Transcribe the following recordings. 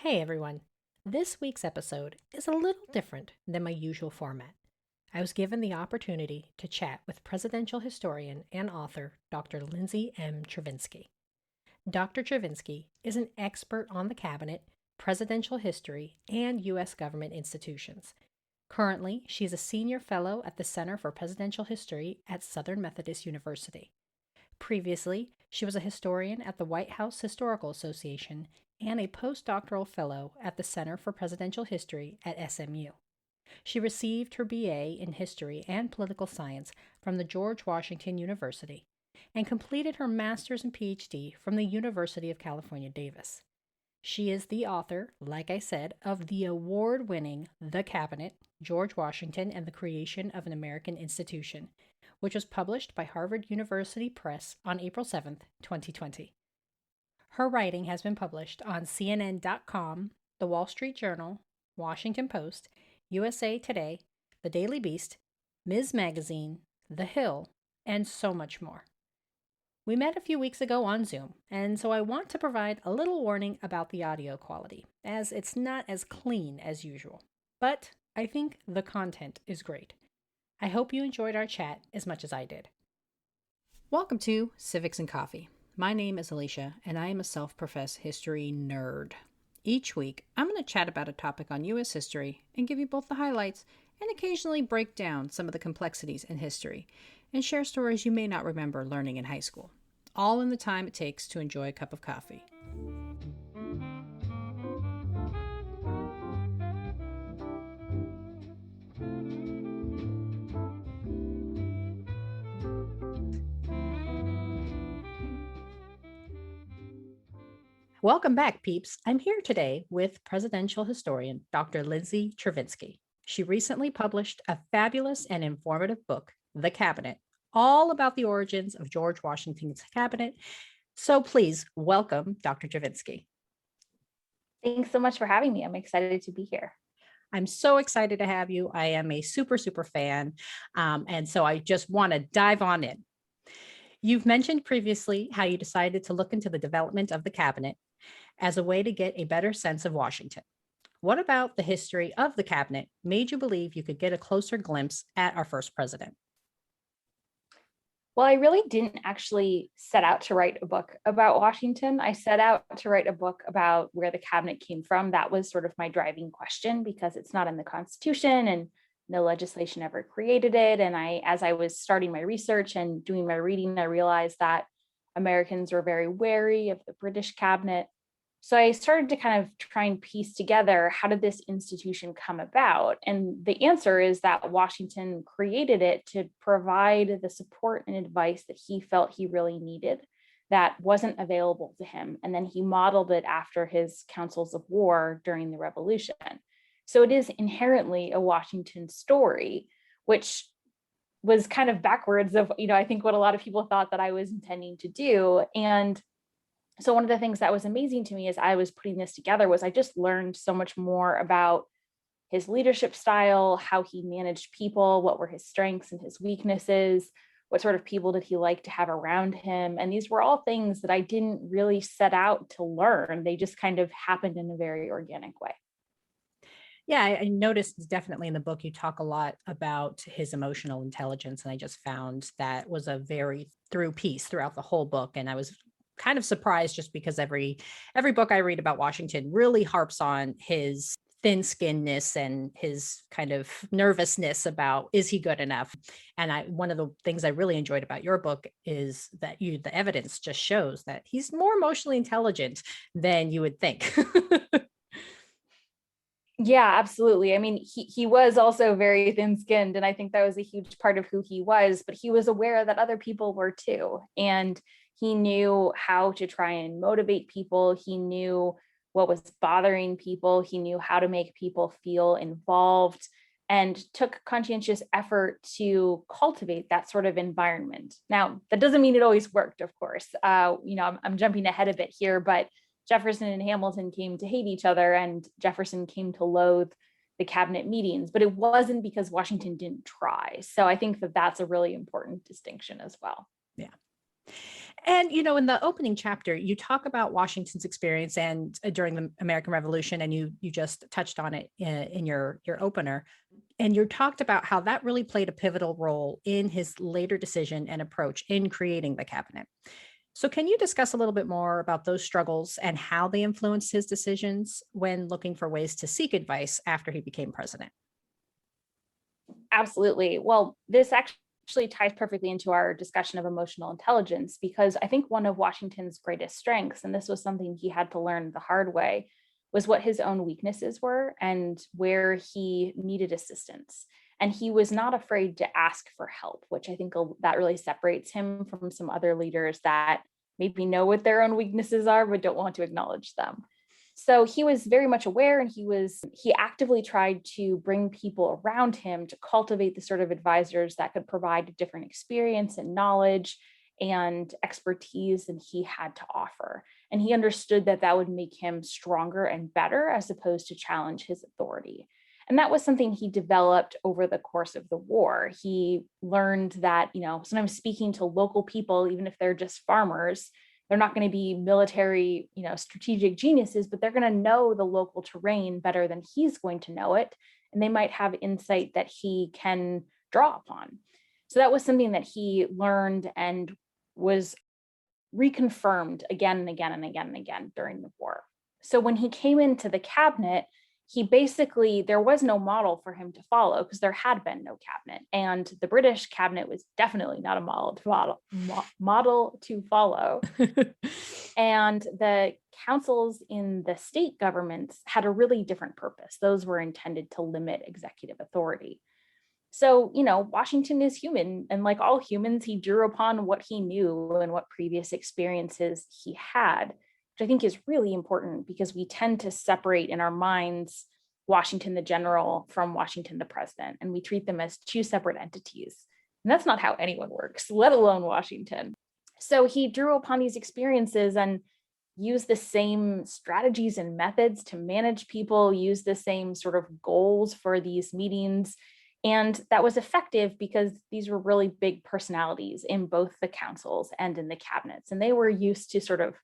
Hey everyone. This week's episode is a little different than my usual format. I was given the opportunity to chat with presidential historian and author Dr. Lindsay M Chervinksy. Dr. Chervinsky is an expert on the cabinet, presidential history, and U.S. government institutions. Currently, she is a senior fellow at the Center for Presidential History at Southern Methodist University. Previously, she was a historian at the White House Historical Association and a postdoctoral fellow at the Center for Presidential History at SMU. She received her BA in History and Political Science from the George Washington University and completed her master's and PhD from the University of California, Davis. She is the author, like I said, of the award-winning The Cabinet, George Washington and the Creation of an American Institution, which was published by Harvard University Press on April 7th, 2020. Her writing has been published on CNN.com, The Wall Street Journal, Washington Post, USA Today, The Daily Beast, Ms. Magazine, The Hill, and so much more. We met a few weeks ago on Zoom, and so I want to provide a little warning about the audio quality, as it's not as clean as usual. But I think the content is great. I hope you enjoyed our chat as much as I did. Welcome to Civics and Coffee. My name is Alicia, and I am a self-professed history nerd. Each week, I'm going to chat about a topic on U.S. history and give you both the highlights and occasionally break down some of the complexities in history and share stories you may not remember learning in high school, all in the time it takes to enjoy a cup of coffee. Welcome back, peeps. I'm here today with presidential historian Dr. Lindsay Chervinksy. She recently published a fabulous and informative book, The Cabinet, all about the origins of George Washington's cabinet. So please welcome Dr. Chervinksy. Thanks so much for having me. I'm excited to be here. I'm so excited to have you. I am a super fan. And so I just want to dive on in. You've mentioned previously how you decided to look into the development of the cabinet as a way to get a better sense of Washington. What about the history of the cabinet made you believe you could get a closer glimpse at our first president? Well, I really didn't actually set out to write a book about Washington. I set out to write a book about where the cabinet came from. That was sort of my driving question because it's not in the Constitution and no legislation ever created it. And as I was starting my research and doing my reading, I realized that Americans were very wary of the British cabinet. So I started to kind of try and piece together, how did this institution come about? And the answer is that Washington created it to provide the support and advice that he felt he really needed that wasn't available to him. And then he modeled it after his councils of war during the Revolution. So it is inherently a Washington story, which was kind of backwards of, I think what a lot of people thought that I was intending to do. And so one of the things that was amazing to me as I was putting this together was I just learned so much more about his leadership style, how he managed people, what were his strengths and his weaknesses, what sort of people did he like to have around him. And these were all things that I didn't really set out to learn. They just kind of happened in a very organic way. Yeah, I noticed definitely in the book you talk a lot about his emotional intelligence, and I just found that was a very through piece throughout the whole book. And I was kind of surprised just because every book I read about Washington really harps on his thin-skinnedness and his kind of nervousness about, is he good enough? And one of the things I really enjoyed about your book is that the evidence just shows that he's more emotionally intelligent than you would think. Yeah, absolutely. I mean, he was also very thin-skinned, and I think that was a huge part of who he was, but he was aware that other people were too. And he knew how to try and motivate people. He knew what was bothering people. He knew how to make people feel involved and took conscientious effort to cultivate that sort of environment. Now, that doesn't mean it always worked, of course. I'm jumping ahead a bit here, but Jefferson and Hamilton came to hate each other, and Jefferson came to loathe the cabinet meetings, but it wasn't because Washington didn't try. So I think that that's a really important distinction as well. Yeah. And, in the opening chapter, you talk about Washington's experience and during the American Revolution, and you just touched on it in your opener. And you talked about how that really played a pivotal role in his later decision and approach in creating the cabinet. So, can you discuss a little bit more about those struggles and how they influenced his decisions when looking for ways to seek advice after he became president? Absolutely. Well, this actually ties perfectly into our discussion of emotional intelligence, because I think one of Washington's greatest strengths, and this was something he had to learn the hard way, was what his own weaknesses were and where he needed assistance. And he was not afraid to ask for help, which I think that really separates him from some other leaders that maybe know what their own weaknesses are, but don't want to acknowledge them. So he was very much aware, and he actively tried to bring people around him to cultivate the sort of advisors that could provide a different experience and knowledge and expertise than he had to offer. And he understood that that would make him stronger and better as opposed to challenge his authority. And that was something he developed over the course of the war. He learned that, sometimes speaking to local people, even if they're just farmers, they're not going to be military, strategic geniuses, but they're going to know the local terrain better than he's going to know it. And they might have insight that he can draw upon. So that was something that he learned and was reconfirmed again and again and again and again during the war. So when he came into the cabinet, there was no model for him to follow because there had been no cabinet. And the British cabinet was definitely not a model to follow. And the councils in the state governments had a really different purpose. Those were intended to limit executive authority. So, Washington is human, and like all humans, he drew upon what he knew and what previous experiences he had, which I think is really important because we tend to separate in our minds Washington the general from Washington the president, and we treat them as two separate entities. And that's not how anyone works, let alone Washington. So he drew upon these experiences and used the same strategies and methods to manage people, used the same sort of goals for these meetings. And that was effective because these were really big personalities in both the councils and in the cabinets, and they were used to sort of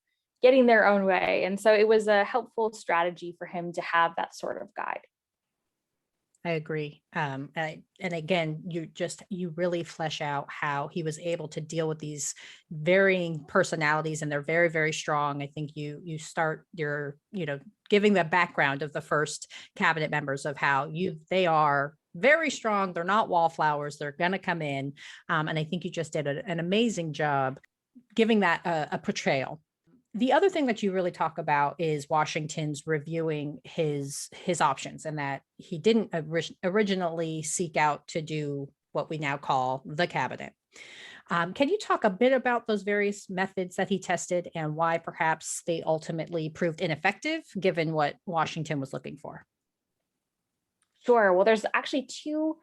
getting their own way. And so it was a helpful strategy for him to have that sort of guide. I agree. And again, you really flesh out how he was able to deal with these varying personalities, and they're very, very strong. I think you start your, giving the background of the first cabinet members of how they are very strong. They're not wallflowers. They're going to come in. And I think you just did an amazing job giving that a portrayal. The other thing that you really talk about is Washington's reviewing his options, and that he didn't originally seek out to do what we now call the cabinet. Can you talk a bit about those various methods that he tested and why perhaps they ultimately proved ineffective given what Washington was looking for? Sure. Well, there's actually two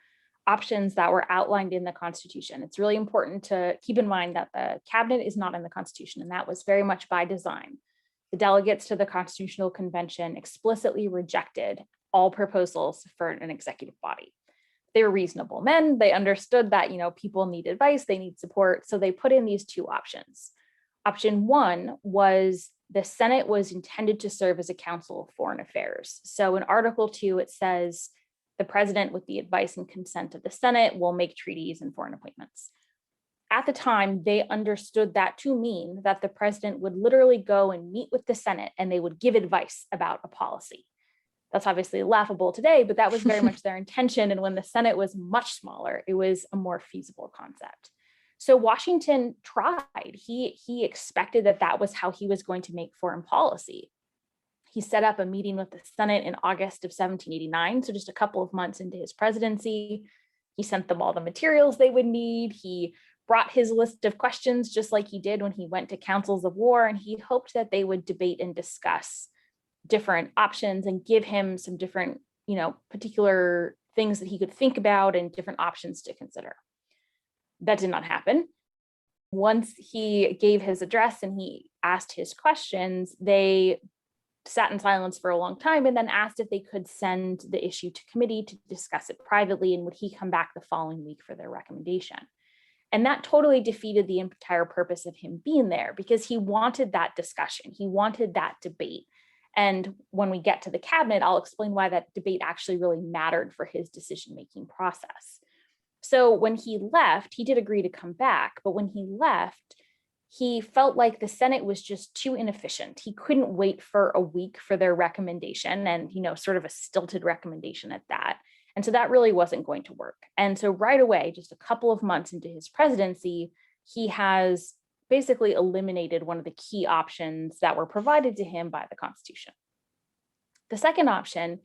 options that were outlined in the Constitution. It's really important to keep in mind that the cabinet is not in the Constitution, and that was very much by design. The delegates to the Constitutional Convention explicitly rejected all proposals for an executive body. They were reasonable men. They understood that, people need advice, they need support. So they put in these two options. Option one was the Senate was intended to serve as a council of foreign affairs. So in Article 2, it says, the president, with the advice and consent of the Senate, will make treaties and foreign appointments. At the time, they understood that to mean that the president would literally go and meet with the Senate and they would give advice about a policy. That's obviously laughable today, but that was very much their intention. And when the Senate was much smaller, it was a more feasible concept. So Washington tried. He expected that was how he was going to make foreign policy. He set up a meeting with the Senate in August of 1789, so just a couple of months into his presidency. He sent them all the materials they would need. He brought his list of questions just like he did when he went to councils of war, and he hoped that they would debate and discuss different options and give him some different, particular things that he could think about and different options to consider. That did not happen. Once he gave his address and he asked his questions, they sat in silence for a long time and then asked if they could send the issue to committee to discuss it privately, and would he come back the following week for their recommendation. And that totally defeated the entire purpose of him being there, because he wanted that discussion. He wanted that debate. And when we get to the cabinet, I'll explain why that debate actually really mattered for his decision-making process. So when he left, he did agree to come back, but when he left, he felt like the Senate was just too inefficient. He couldn't wait for a week for their recommendation, and, sort of a stilted recommendation at that. And so that really wasn't going to work. And so right away, just a couple of months into his presidency, he has basically eliminated one of the key options that were provided to him by the Constitution. The second option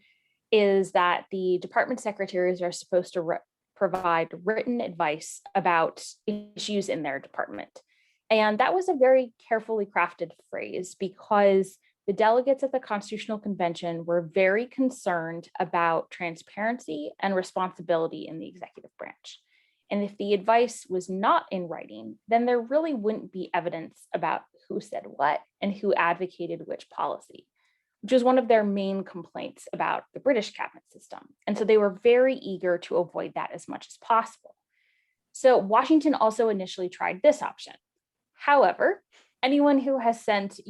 is that the department secretaries are supposed to provide written advice about issues in their department. And that was a very carefully crafted phrase, because the delegates at the Constitutional Convention were very concerned about transparency and responsibility in the executive branch. And if the advice was not in writing, then there really wouldn't be evidence about who said what and who advocated which policy, which was one of their main complaints about the British cabinet system. And so they were very eager to avoid that as much as possible. So Washington also initially tried this option. However, anyone who has sent,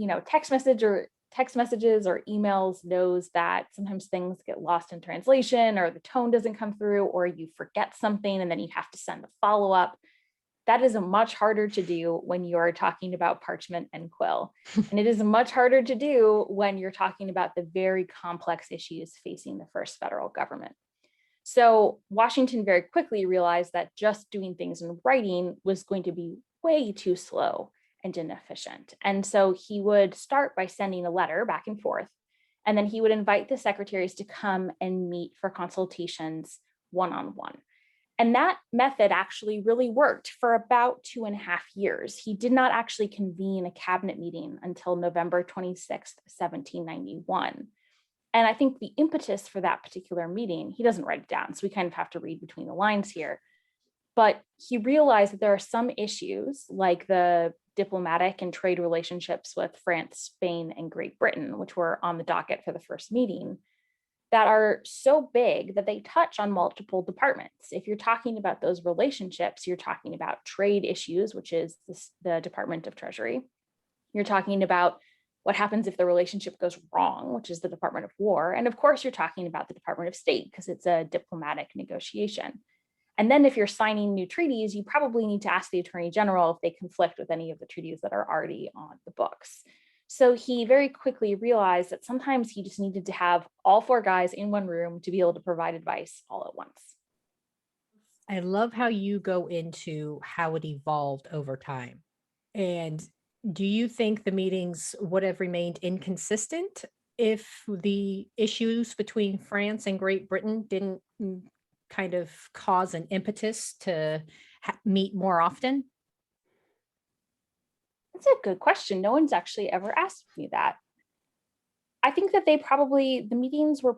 text messages or emails knows that sometimes things get lost in translation, or the tone doesn't come through, or you forget something and then you have to send a follow-up. That is much harder to do when you're talking about parchment and quill. And it is much harder to do when you're talking about the very complex issues facing the first federal government. So Washington very quickly realized that just doing things in writing was going to be way too slow and inefficient. And so he would start by sending a letter back and forth, and then he would invite the secretaries to come and meet for consultations one-on-one. And that method actually really worked for about 2.5 years. He did not actually convene a cabinet meeting until November 26th, 1791. And I think the impetus for that particular meeting, he doesn't write it down, so we kind of have to read between the lines here. But he realized that there are some issues, like the diplomatic and trade relationships with France, Spain, and Great Britain, which were on the docket for the first meeting, that are so big that they touch on multiple departments. If you're talking about those relationships, you're talking about trade issues, which is the Department of Treasury. You're talking about what happens if the relationship goes wrong, which is the Department of War. And of course, you're talking about the Department of State, because it's a diplomatic negotiation. And then if you're signing new treaties, you probably need to ask the Attorney General if they conflict with any of the treaties that are already on the books. So he very quickly realized that sometimes he just needed to have all 4 guys in one room to be able to provide advice all at once. I love how you go into how it evolved over time. And do you think the meetings would have remained inconsistent if the issues between France and Great Britain didn't kind of cause an impetus to meet more often? That's a good question. No one's actually ever asked me that. I think that the meetings were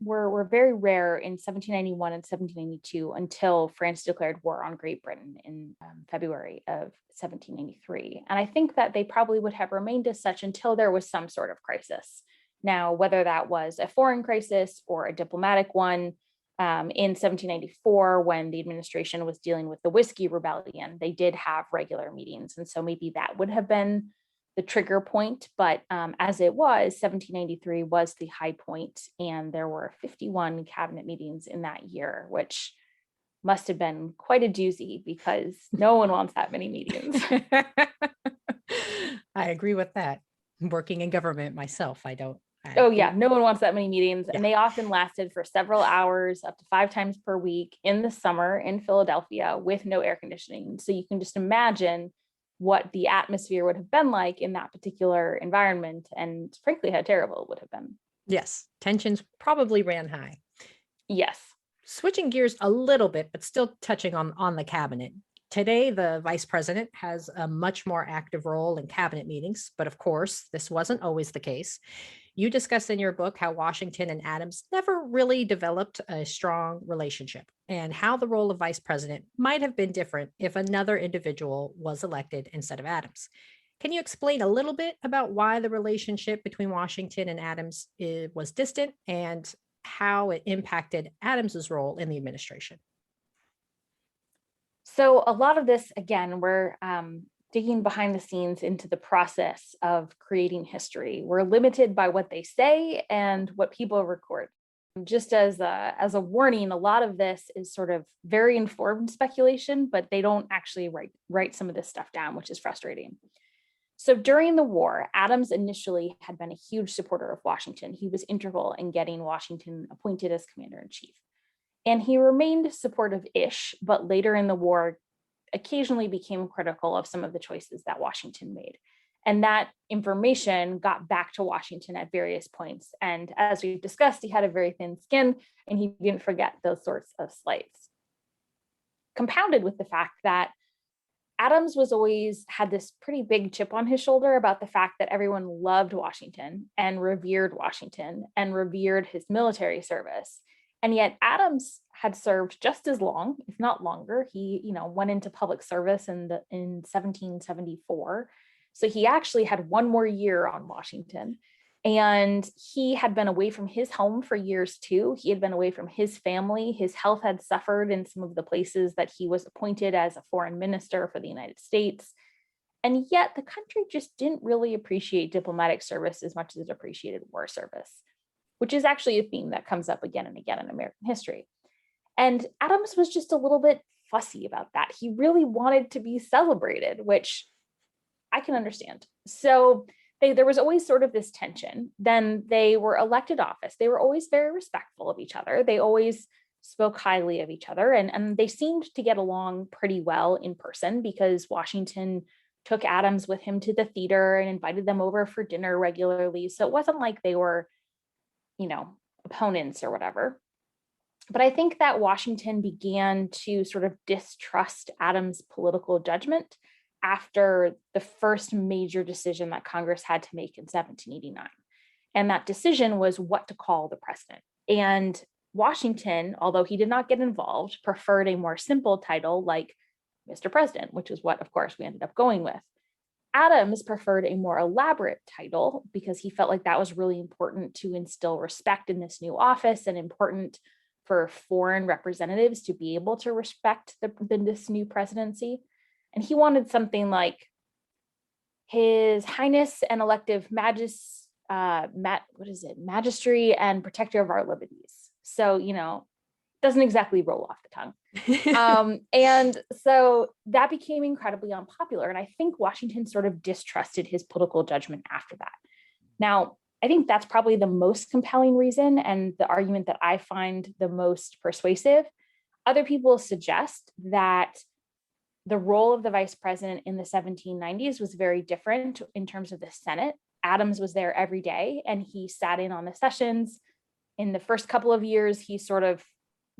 were very rare in 1791 and 1792 until France declared war on Great Britain in February of 1793. And I think that they probably would have remained as such until there was some sort of crisis. Now, whether that was a foreign crisis or a diplomatic one, in 1794, when the administration was dealing with the Whiskey Rebellion, they did have regular meetings. And so maybe that would have been the trigger point. But as it was, 1793 was the high point, and there were 51 cabinet meetings in that year, which must have been quite a doozy, because no one wants that many meetings. I agree with that. Working in government myself, Oh yeah, no one wants that many meetings. Yeah. And they often lasted for several hours, up to 5 times per week in the summer in Philadelphia with no air conditioning. So you can just imagine what the atmosphere would have been like in that particular environment, and frankly, how terrible it would have been. Yes, tensions probably ran high. Yes. Switching gears a little bit, but still touching on the cabinet. Today, the vice president has a much more active role in cabinet meetings, but of course, this wasn't always the case. You discuss in your book how Washington and Adams never really developed a strong relationship, and how the role of vice president might have been different if another individual was elected instead of Adams. Can you explain a little bit about why the relationship between Washington and Adams was distant, and how it impacted Adams's role in the administration? So a lot of this, again, we're digging behind the scenes into the process of creating history. We're limited by what they say and what people record. Just as a warning, a lot of this is sort of very informed speculation, but they don't actually write some of this stuff down, which is frustrating. So during the war, Adams initially had been a huge supporter of Washington. He was integral in getting Washington appointed as commander in chief. And he remained supportive-ish, but later in the war, occasionally became critical of some of the choices that Washington made. And that information got back to Washington at various points. And as we've discussed, he had a very thin skin and he didn't forget those sorts of slights. Compounded with the fact that Adams was always had this pretty big chip on his shoulder about the fact that everyone loved Washington and revered his military service. And yet Adams had served just as long, if not longer. He, went into public service in 1774. So he actually had one more year on Washington. And he had been away from his home for years too. He had been away from his family. His health had suffered in some of the places that he was appointed as a foreign minister for the United States. And yet the country just didn't really appreciate diplomatic service as much as it appreciated war service, which is actually a theme that comes up again and again in American history. And Adams was just a little bit fussy about that. He really wanted to be celebrated, which I can understand. So there was always sort of this tension. Then they were elected office. They were always very respectful of each other. They always spoke highly of each other. And they seemed to get along pretty well in person because Washington took Adams with him to the theater and invited them over for dinner regularly. So it wasn't like they were, opponents or whatever. But I think that Washington began to sort of distrust Adams' political judgment after the first major decision that Congress had to make in 1789. And that decision was what to call the president. And Washington, although he did not get involved, preferred a more simple title like Mr. President, which is what, of course, we ended up going with. Adams preferred a more elaborate title because he felt like that was really important to instill respect in this new office and important for foreign representatives to be able to respect this new presidency. And he wanted something like His Highness and Elective Magistry and Protector of Our Liberties. So, doesn't exactly roll off the tongue. And so that became incredibly unpopular. And I think Washington sort of distrusted his political judgment after that. Now, I think that's probably the most compelling reason and the argument that I find the most persuasive. Other people suggest that the role of the vice president in the 1790s was very different in terms of the Senate. Adams was there every day and he sat in on the sessions. In the first couple of years, he sort of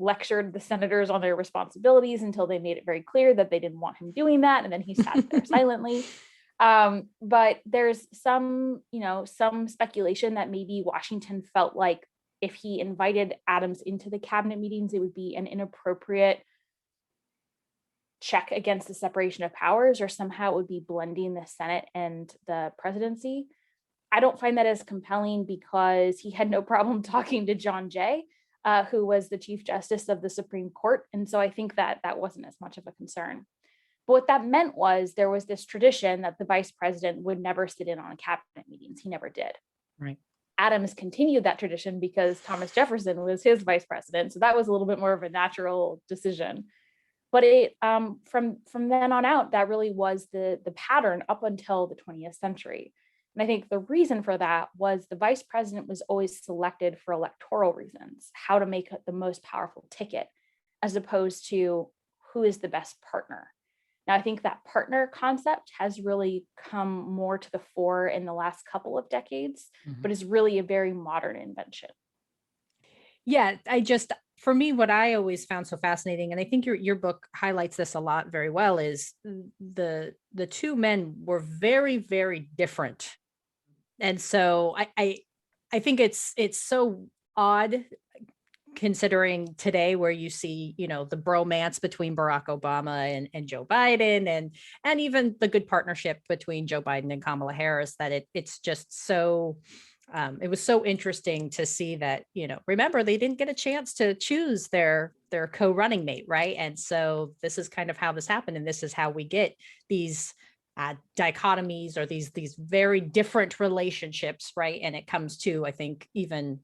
lectured the senators on their responsibilities until they made it very clear that they didn't want him doing that. And then he sat there silently. But there's some speculation that maybe Washington felt like if he invited Adams into the cabinet meetings, it would be an inappropriate check against the separation of powers, or somehow it would be blending the Senate and the presidency. I don't find that as compelling because he had no problem talking to John Jay, who was the Chief Justice of the Supreme Court. And so I think that wasn't as much of a concern. But what that meant was there was this tradition that the vice president would never sit in on cabinet meetings. He never did. Right. Adams continued that tradition because Thomas Jefferson was his vice president. So that was a little bit more of a natural decision. But it from then on out, that really was the pattern up until the 20th century. And I think the reason for that was the vice president was always selected for electoral reasons, how to make the most powerful ticket, as opposed to who is the best partner. Now, I think that partner concept has really come more to the fore in the last couple of decades, but is really a very modern invention. Yeah, for me, what I always found so fascinating, and I think your book highlights this a lot very well, is the two men were very, very different. And so I think it's so odd considering today where you see, the bromance between Barack Obama and Joe Biden and even the good partnership between Joe Biden and Kamala Harris, that it's just so It was so interesting to see that, remember, they didn't get a chance to choose their co-running mate, right? And so this is kind of how this happened, and this is how we get these dichotomies, or these very different relationships, right? And it comes to, I think, even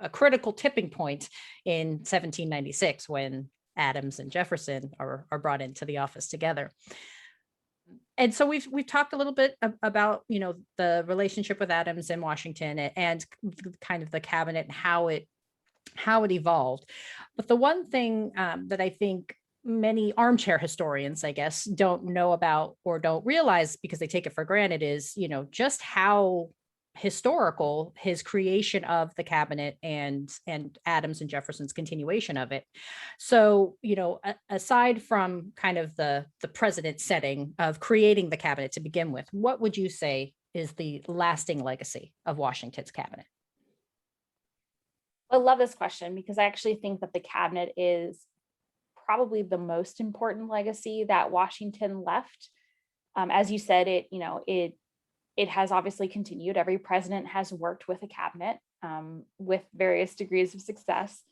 a critical tipping point in 1796 when Adams and Jefferson are brought into the office together. And so we've talked a little bit about, the relationship with Adams and Washington, and kind of the cabinet and how it evolved. But the one thing that I think many armchair historians, I guess, don't know about or don't realize because they take it for granted is, just how historical his creation of the cabinet and Adams and Jefferson's continuation of it. So, aside from kind of the president setting of creating the cabinet to begin with, what would you say is the lasting legacy of Washington's cabinet? I love this question because I actually think that the cabinet is probably the most important legacy that Washington left. As you said, it has obviously continued. Every president has worked with a cabinet with various degrees of success,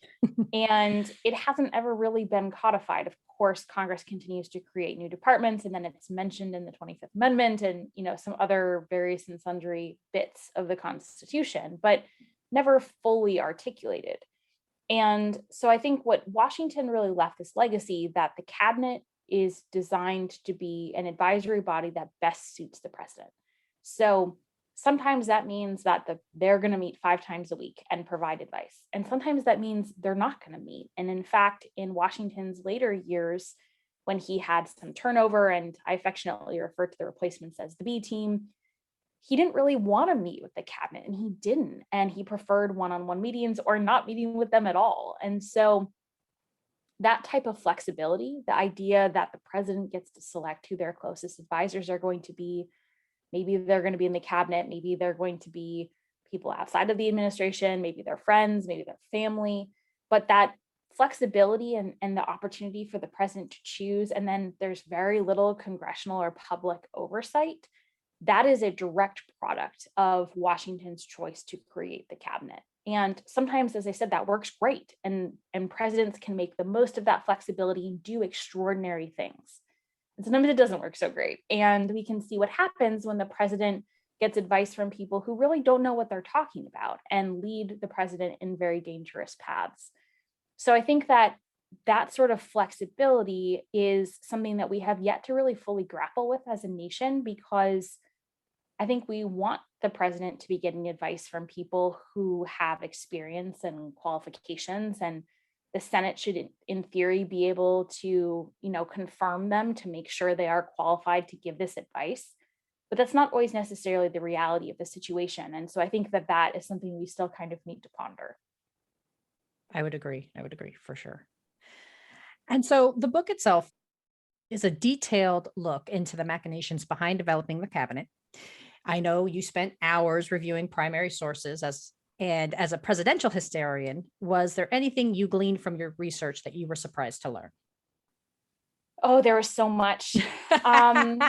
and it hasn't ever really been codified. Of course, Congress continues to create new departments, and then it's mentioned in the 25th Amendment and some other various and sundry bits of the Constitution, but never fully articulated. And so I think what Washington really left this legacy that the cabinet is designed to be an advisory body that best suits the president. So sometimes that means that they're going to meet 5 times a week and provide advice. And sometimes that means they're not going to meet. And in fact, in Washington's later years, when he had some turnover, and I affectionately refer to the replacements as the B team, he didn't really want to meet with the cabinet, and he didn't. And he preferred one-on-one meetings or not meeting with them at all. And so that type of flexibility, the idea that the president gets to select who their closest advisors are going to be, maybe they're going to be in the cabinet, maybe they're going to be people outside of the administration, maybe they're friends, maybe they're family, but that flexibility and the opportunity for the president to choose, and then there's very little congressional or public oversight, that is a direct product of Washington's choice to create the cabinet. And sometimes, as I said, that works great. And presidents can make the most of that flexibility and do extraordinary things. And sometimes it doesn't work so great. And we can see what happens when the president gets advice from people who really don't know what they're talking about and lead the president in very dangerous paths. So I think that sort of flexibility is something that we have yet to really fully grapple with as a nation, because I think we want the president to be getting advice from people who have experience and qualifications, and the Senate should, in theory, be able to, confirm them to make sure they are qualified to give this advice. But that's not always necessarily the reality of the situation. And so I think that is something we still kind of need to ponder. I would agree. I would agree for sure. And so the book itself is a detailed look into the machinations behind developing the cabinet. I know you spent hours reviewing primary sources and as a presidential historian, was there anything you gleaned from your research that you were surprised to learn? Oh, there was so much. I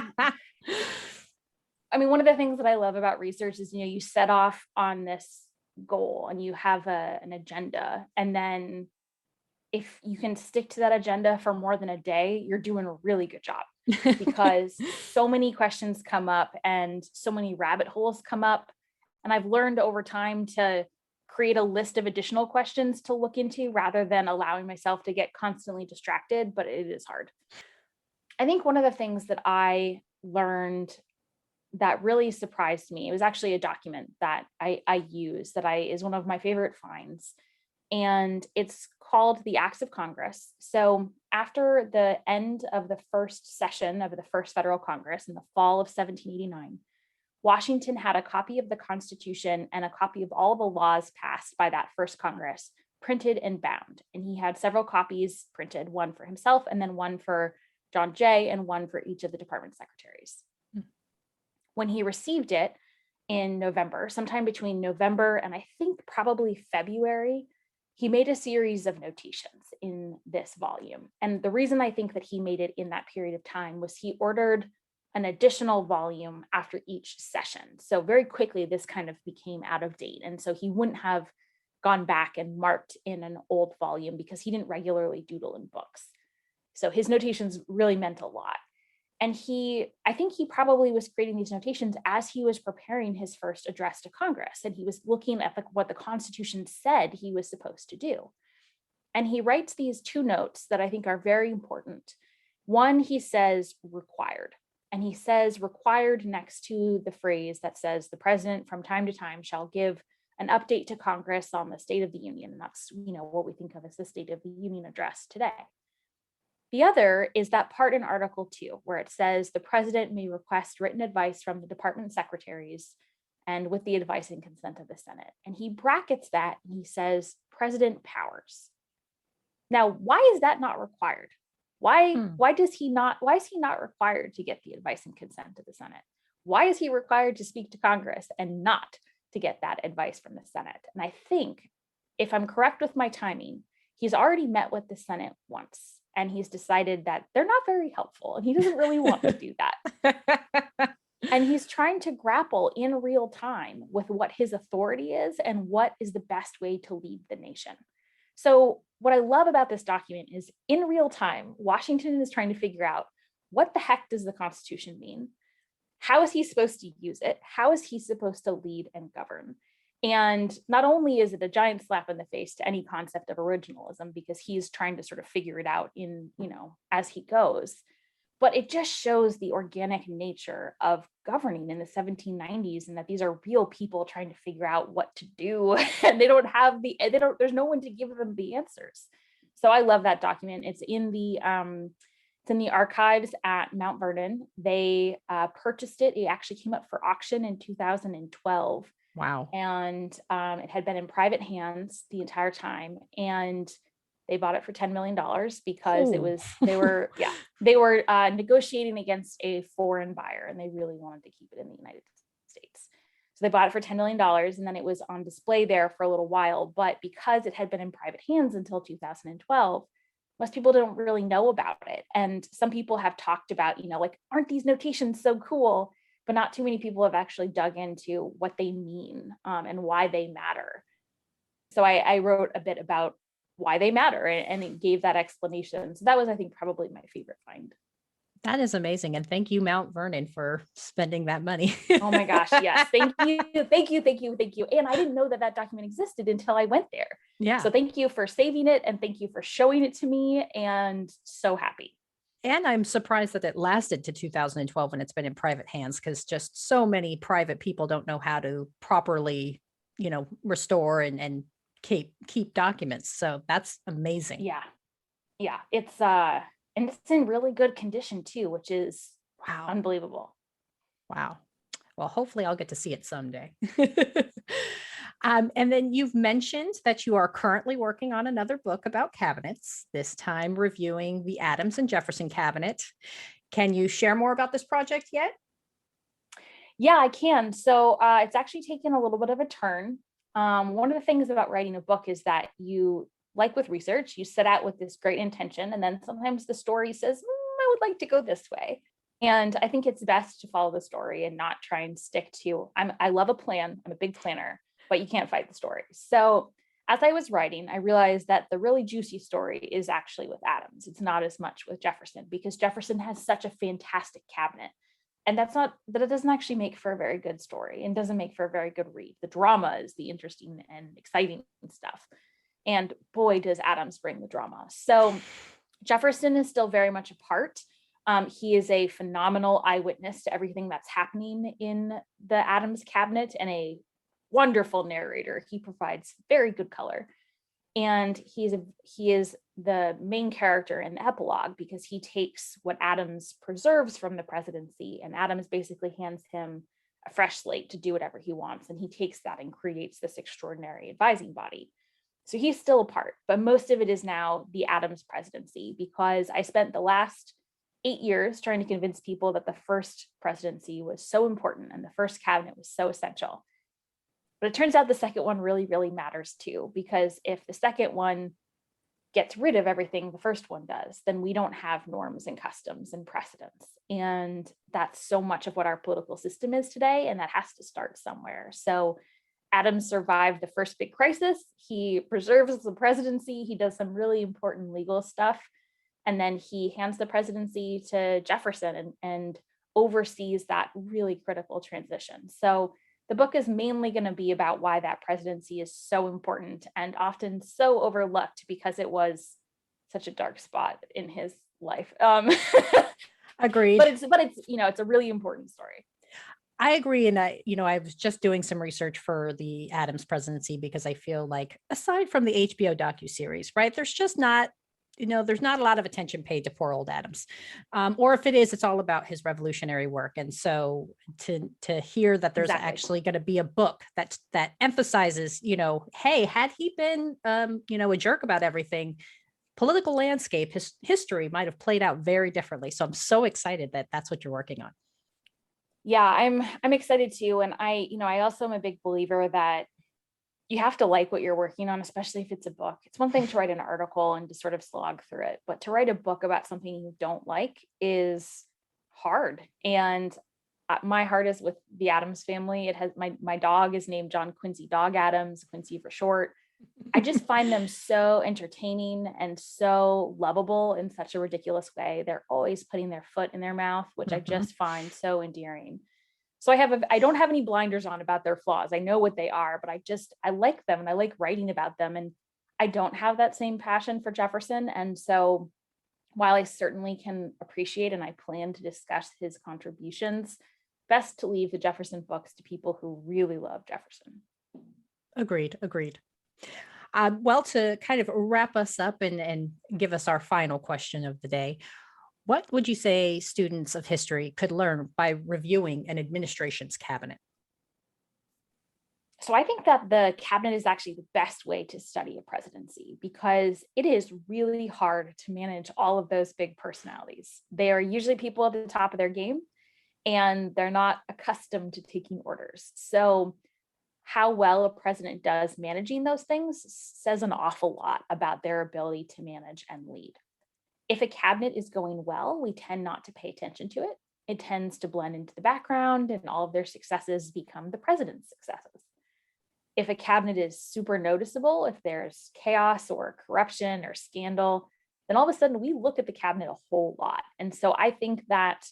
mean, one of the things that I love about research is, you set off on this goal and you have an agenda, and then if you can stick to that agenda for more than a day, you're doing a really good job, because so many questions come up and so many rabbit holes come up. And I've learned over time to create a list of additional questions to look into rather than allowing myself to get constantly distracted, but it is hard. I think one of the things that I learned that really surprised me, it was actually a document that I use that is one of my favorite finds. And it's called the Acts of Congress. So after the end of the first session of the first federal Congress in the fall of 1789, Washington had a copy of the Constitution and a copy of all the laws passed by that first Congress printed and bound. And he had several copies printed, one for himself and then one for John Jay and one for each of the department secretaries. When he received it in November, sometime between November and I think probably February, he made a series of notations in this volume. And the reason I think that he made it in that period of time was he ordered an additional volume after each session. So very quickly, this kind of became out of date. And so he wouldn't have gone back and marked in an old volume because he didn't regularly doodle in books. So his notations really meant a lot. And I think he probably was creating these notations as he was preparing his first address to Congress. And he was looking at what the Constitution said he was supposed to do. And he writes these two notes that I think are very important. One, he says required. And he says required next to the phrase that says the president from time to time shall give an update to Congress on the State of the Union. And that's, what we think of as the State of the Union address today. The other is that part in Article 2, where it says the president may request written advice from the department secretaries and with the advice and consent of the Senate. And he brackets that and he says president powers. Now, why is that not required? Why is he not required to get the advice and consent of the Senate? Why is he required to speak to Congress and not to get that advice from the Senate? And I think, if I'm correct with my timing, he's already met with the Senate once. And he's decided that they're not very helpful and he doesn't really want to do that. And he's trying to grapple in real time with what his authority is and what is the best way to lead the nation. So what I love about this document is in real time, Washington is trying to figure out what the heck does the Constitution mean? How is he supposed to use it? How is he supposed to lead and govern? And not only is it a giant slap in the face to any concept of originalism, because he's trying to sort of figure it out as he goes, but it just shows the organic nature of governing in the 1790s and that these are real people trying to figure out what to do. And there's no one to give them the answers. So I love that document. It's in the archives at Mount Vernon. They purchased it. It actually came up for auction in 2012. Wow. And it had been in private hands the entire time. And they bought it for $10 million because they were negotiating against a foreign buyer and they really wanted to keep it in the United States. So they bought it for $10 million and then it was on display there for a little while. But because it had been in private hands until 2012, most people don't really know about it. And some people have talked about, aren't these notations so cool? But not too many people have actually dug into what they mean and why they matter. So I wrote a bit about why they matter and it gave that explanation. So that was, I think, probably my favorite find. That is amazing. And thank you, Mount Vernon, for spending that money. Oh my gosh, yes. Thank you. And I didn't know that document existed until I went there. Yeah. So thank you for saving it and thank you for showing it to me, and so happy. And I'm surprised that it lasted to 2012 when it's been in private hands, because just so many private people don't know how to properly, restore and keep documents. So that's amazing. Yeah. It's and it's in really good condition too, which is unbelievable. Wow. Well, hopefully I'll get to see it someday. And then you've mentioned that you are currently working on another book about cabinets, this time reviewing the Adams and Jefferson cabinet. Can you share more about this project yet? Yeah, I can. So it's actually taken a little bit of a turn. One of the things about writing a book is that you, like with research, you set out with this great intention, and then sometimes the story says, I would like to go this way. And I think it's best to follow the story and not try and stick to, I love a plan, I'm a big planner, but you can't fight the story. So as I was writing, I realized that the really juicy story is actually with Adams. It's not as much with Jefferson, because Jefferson has such a fantastic cabinet. And that it doesn't actually make for a very good story and doesn't make for a very good read. The drama is the interesting and exciting stuff. And boy, does Adams bring the drama. So Jefferson is still very much a part. He is a phenomenal eyewitness to everything that's happening in the Adams cabinet and a wonderful narrator. He provides very good color. And he is the main character in the epilogue, because he takes what Adams preserves from the presidency, and Adams basically hands him a fresh slate to do whatever he wants. And he takes that and creates this extraordinary advising body. So he's still a part, but most of it is now the Adams presidency, because I spent the last 8 years trying to convince people that the first presidency was so important and the first cabinet was so essential. But it turns out the second one really, really matters too, because if the second one gets rid of everything the first one does, then we don't have norms and customs and precedents. And that's so much of what our political system is today. And that has to start somewhere. So Adams survived the first big crisis. He preserves the presidency. He does some really important legal stuff. And then he hands the presidency to Jefferson and oversees that really critical transition. So the book is mainly going to be about why that presidency is so important and often so overlooked because it was such a dark spot in his life. Agreed. But it's it's a really important story. I agree. And I was just doing some research for the Adams presidency because I feel like aside from the HBO docuseries, right, there's just not, there's not a lot of attention paid to poor old Adams. Or if it is, it's all about his revolutionary work. And so to hear that there's actually going to be a book that emphasizes, hey, had he been, a jerk about everything, political landscape, his history might have played out very differently. So I'm so excited that that's what you're working on. Yeah, I'm excited too. And I also am a big believer that you have to like what you're working on, especially if it's a book. It's one thing to write an article and to sort of slog through it, but to write a book about something you don't like is hard. And my heart is with the Adams family. It has my dog is named John Quincy Dog Adams, Quincy for short. I just find them so entertaining and so lovable in such a ridiculous way. They're always putting their foot in their mouth, which I just find so endearing. So I don't have any blinders on about their flaws. I know what they are, but I like them and I like writing about them. And I don't have that same passion for Jefferson. And so while I certainly can appreciate and I plan to discuss his contributions, best to leave the Jefferson books to people who really love Jefferson. Agreed. Well, to kind of wrap us up and give us our final question of the day, what would you say students of history could learn by reviewing an administration's cabinet? So I think that the cabinet is actually the best way to study a presidency because it is really hard to manage all of those big personalities. They are usually people at the top of their game and they're not accustomed to taking orders. So how well a president does managing those things says an awful lot about their ability to manage and lead. If a cabinet is going well, we tend not to pay attention to it. It tends to blend into the background and all of their successes become the president's successes. If a cabinet is super noticeable, if there's chaos or corruption or scandal, then all of a sudden we look at the cabinet a whole lot. And so I think that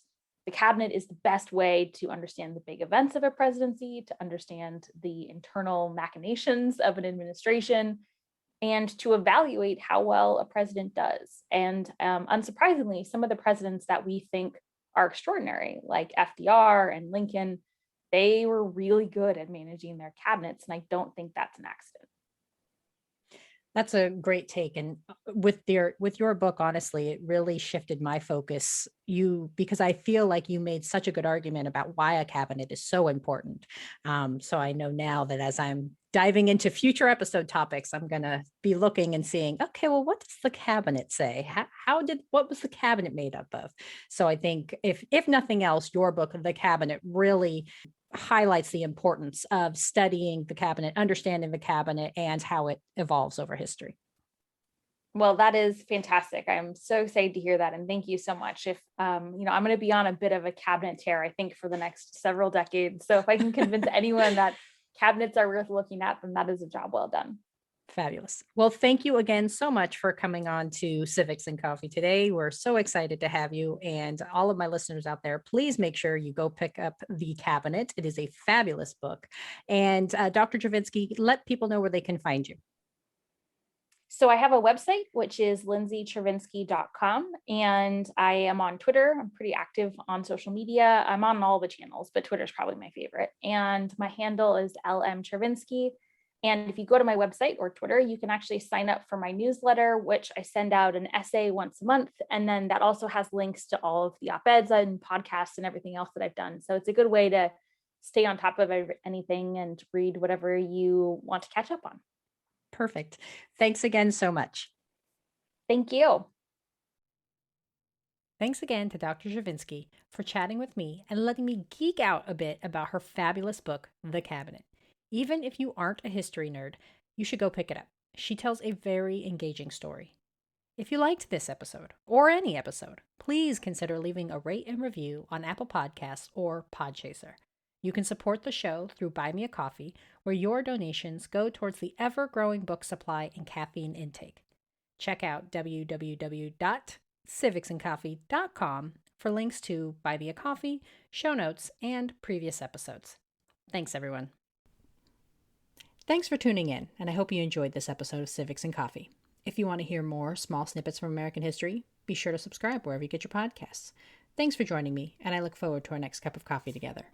the cabinet is the best way to understand the big events of a presidency, to understand the internal machinations of an administration, and to evaluate how well a president does. And unsurprisingly, some of the presidents that we think are extraordinary, like FDR and Lincoln, they were really good at managing their cabinets. And I don't think that's an accident. That's a great take. And with your book, honestly, it really shifted my focus. Because I feel like you made such a good argument about why a cabinet is so important. So I know now that as I'm diving into future episode topics, I'm going to be looking and seeing, okay, well, what does the cabinet say? What was the cabinet made up of? So I think if nothing else, your book, The Cabinet, really highlights the importance of studying the cabinet, understanding the cabinet, and how it evolves over history. Well, that is fantastic. I'm so excited to hear that. And thank you so much. If, I'm going to be on a bit of a cabinet tear, I think, for the next several decades. So if I can convince anyone that cabinets are worth looking at, then that is a job well done. Fabulous. Well, thank you again so much for coming on to Civics and Coffee today. We're so excited to have you, and all of my listeners out there, please make sure you go pick up The Cabinet. It is a fabulous book. And Dr. Chervinsky, let people know where they can find you. So I have a website, which is lindsaychervinsky.com, and I am on Twitter. I'm pretty active on social media. I'm on all the channels, but Twitter is probably my favorite. And my handle is LM Chervinsky. And if you go to my website or Twitter, you can actually sign up for my newsletter, which I send out an essay once a month. And then that also has links to all of the op-eds and podcasts and everything else that I've done. So it's a good way to stay on top of anything and read whatever you want to catch up on. Perfect. Thanks again so much. Thank you. Thanks again to Dr. Chervinsky for chatting with me and letting me geek out a bit about her fabulous book, The Cabinet. Even if you aren't a history nerd, you should go pick it up. She tells a very engaging story. If you liked this episode, or any episode, please consider leaving a rate and review on Apple Podcasts or Podchaser. You can support the show through Buy Me a Coffee, where your donations go towards the ever-growing book supply and caffeine intake. Check out www.civicsandcoffee.com for links to Buy Me a Coffee, show notes, and previous episodes. Thanks, everyone. Thanks for tuning in, and I hope you enjoyed this episode of Civics and Coffee. If you want to hear more small snippets from American history, be sure to subscribe wherever you get your podcasts. Thanks for joining me, and I look forward to our next cup of coffee together.